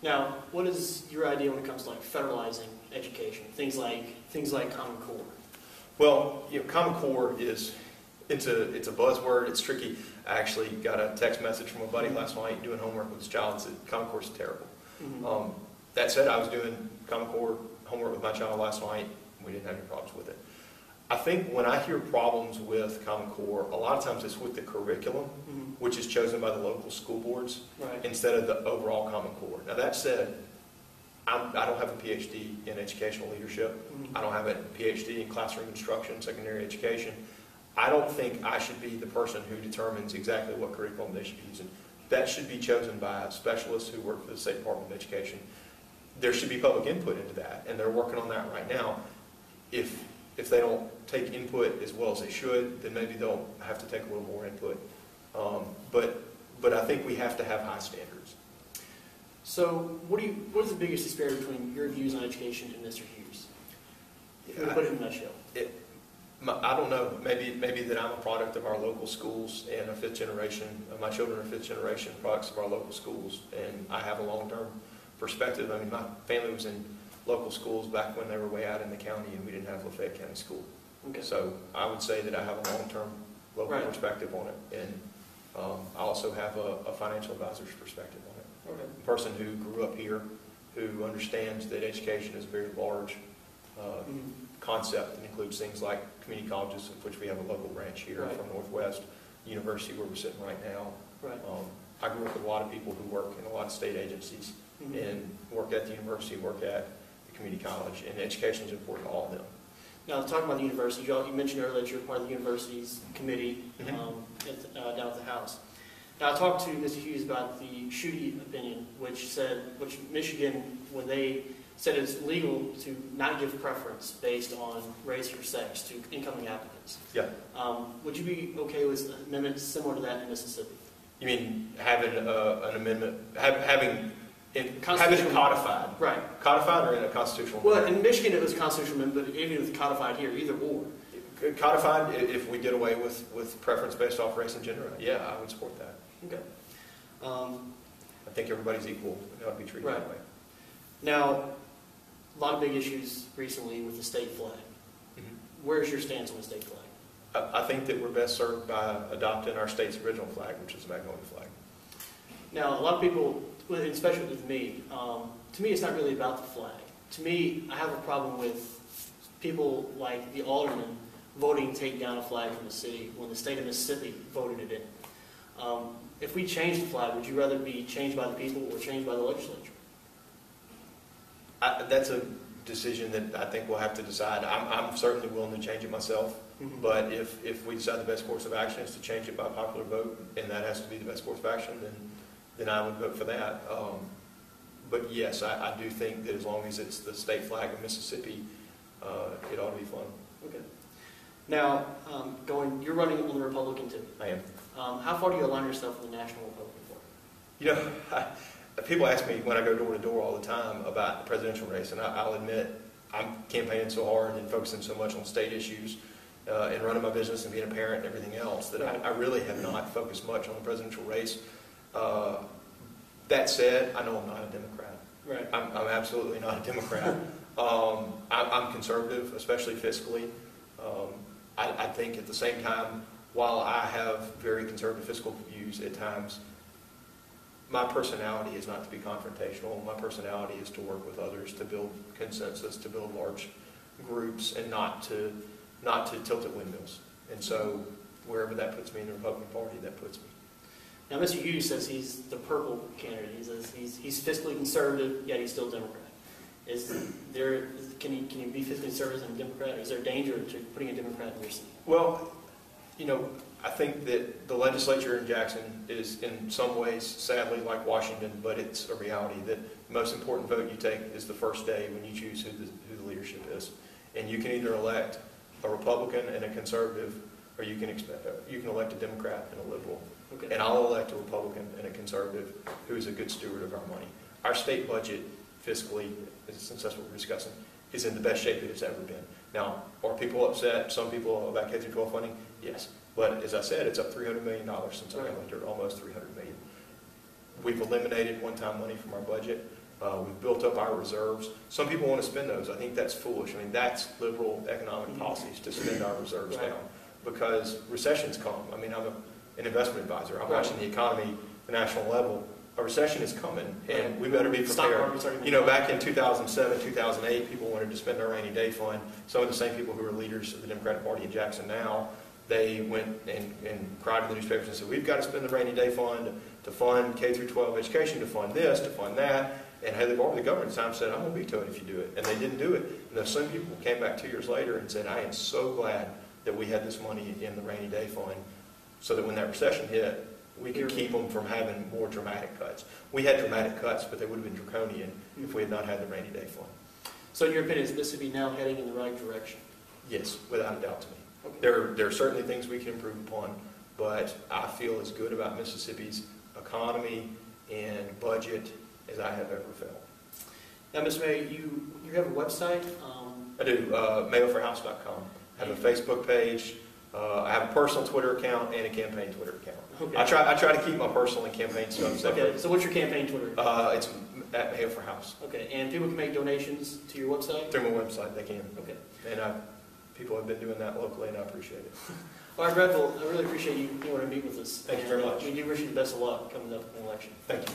Now, what is your idea when it comes to like federalizing education? Things like Common Core. Well, Common Core it's a buzzword. It's tricky. I actually got a text message from a buddy last night doing homework with his child and said Common Core is terrible. Mm-hmm. That said, I was doing Common Core homework with my child last night. We didn't have any problems with it. I think when I hear problems with Common Core, a lot of times it's with the curriculum, mm-hmm. which is chosen by the local school boards, right. instead of the overall Common Core. Now that said, I don't have a PhD in educational leadership. Mm-hmm. I don't have a PhD in classroom instruction, secondary education. I don't think I should be the person who determines exactly what curriculum they should be using. That should be chosen by specialists who work for the State Department of Education. There should be public input into that, and they're working on that right now. If they don't take input as well as they should, then maybe they'll have to take a little more input. But I think we have to have high standards. So what is the biggest disparity between your views on education and Mr. Hughes? Put it in a nutshell. I don't know. Maybe that I'm a product of our local schools and a fifth generation. My children are fifth generation products of our local schools, and I have a long-term perspective. I mean, my family was in local schools back when they were way out in the county, and we didn't have Lafayette County School. Okay. So I would say that I have a long-term local right. perspective on it, and I also have a financial advisor's perspective on it. Okay. A person who grew up here, who understands that education is a very large concept and includes things like community colleges, of which we have a local branch here right. from Northwest University, where we're sitting right now. Right. I grew up with a lot of people who work in a lot of state agencies mm-hmm. and work at the university, work at the community college, and education is important to all of them. Now, talking about the university, you mentioned earlier that you're part of the university's committee mm-hmm. Down at the House. Now, I talked to Mr. Hughes about the Schuette opinion, which Michigan, when they said it's legal to not give preference based on race or sex to incoming applicants. Yeah. Would you be okay with an amendment similar to that in Mississippi? You mean having an amendment, having it codified? Right. Codified or in a constitutional Well, amendment? In Michigan it was constitutional amendment, but even with codified here, either or. Codified, if we did away with preference based off race and gender, yeah, I would support that. Okay. I think everybody's equal and ought to be treated right. that way. Now, a lot of big issues recently with the state flag. Mm-hmm. Where's your stance on the state flag? I think that we're best served by adopting our state's original flag, which is the Magnolia flag. Now, a lot of people, especially with me, to me it's not really about the flag. To me, I have a problem with people like the aldermen voting to take down a flag from the city when the state of Mississippi voted it in. If we change the flag, would you rather be changed by the people or changed by the legislature? That's a decision that I think we'll have to decide. I'm certainly willing to change it myself, mm-hmm. but if we decide the best course of action is to change it by popular vote, and that has to be the best course of action, then I would vote for that. But yes, I do think that as long as it's the state flag of Mississippi, it ought to be fun. Okay. Now, you're running on the Republican ticket. I am. How far do you align yourself with the National Republican Party? You know, people ask me when I go door to door all the time about the presidential race, and I'll admit I'm campaigning so hard and focusing so much on state issues and running my business and being a parent and everything else that I really have not focused much on the presidential race. That said, I know I'm not a Democrat. Right. I'm absolutely not a Democrat. I'm conservative, especially fiscally. I think at the same time, while I have very conservative fiscal views at times, my personality is not to be confrontational. My personality is to work with others, to build consensus, to build large groups, and not to tilt at windmills. And so wherever that puts me in the Republican Party, that puts me. Now, Mr. Hughes says he's the purple candidate. He says he's fiscally conservative, yet he's still Democrat. Can you be fiscally conservative and a Democrat? Or is there danger to putting a Democrat in your seat? Well, I think that the legislature in Jackson is in some ways, sadly, like Washington, but it's a reality that the most important vote you take is the first day when you choose who the leadership is. And you can either elect a Republican and a conservative, or you can elect a Democrat and a liberal. Okay. And I'll elect a Republican and a conservative who is a good steward of our money. Our state budget, fiscally, since that's what we're discussing, is in the best shape that it's ever been. Now, are people upset, some people, about K-12 funding? Yes. But as I said, it's up $300 million since I got elected, almost $300 million. We've eliminated one-time money from our budget, We've built up our reserves. Some people want to spend those. I think that's foolish. I mean, that's liberal economic policies to spend our reserves down because recessions come. I mean, I'm an investment advisor. I'm watching the economy at the national level. A recession is coming, and we better be prepared. You know, back in 2007, 2008, people wanted to spend our rainy day fund. Some of the same people who are leaders of the Democratic Party in Jackson now, they went and cried in the newspapers and said, we've got to spend the rainy day fund to fund K through 12 education, to fund this, to fund that. And Heather Barber, the governor at the time, said, I'm going to veto it if you do it. And they didn't do it. And those same people came back 2 years later and said, I am so glad that we had this money in the rainy day fund so that when that recession hit, we could keep them from having more dramatic cuts. We had dramatic cuts, but they would have been draconian if we had not had the rainy day fund. So in your opinion, is Mississippi now heading in the right direction? Yes, without a doubt to me. Okay. There are certainly things we can improve upon, but I feel as good about Mississippi's economy and budget as I have ever felt. Now, Mr. Mayo, you have a website? I do, mayoforhouse.com. I have a Facebook page. I have a personal Twitter account and a campaign Twitter account. Okay. I try to keep my personal and campaign stuff separate. Okay, so what's your campaign Twitter? It's at Mayo for House. Okay, and people can make donations to your website? Through my website, they can. Okay. And people have been doing that locally, and I appreciate it. All right, Brad, well, I really appreciate you wanting to meet with us. Thank you very much. We do wish you the best of luck coming up in the election. Thank you.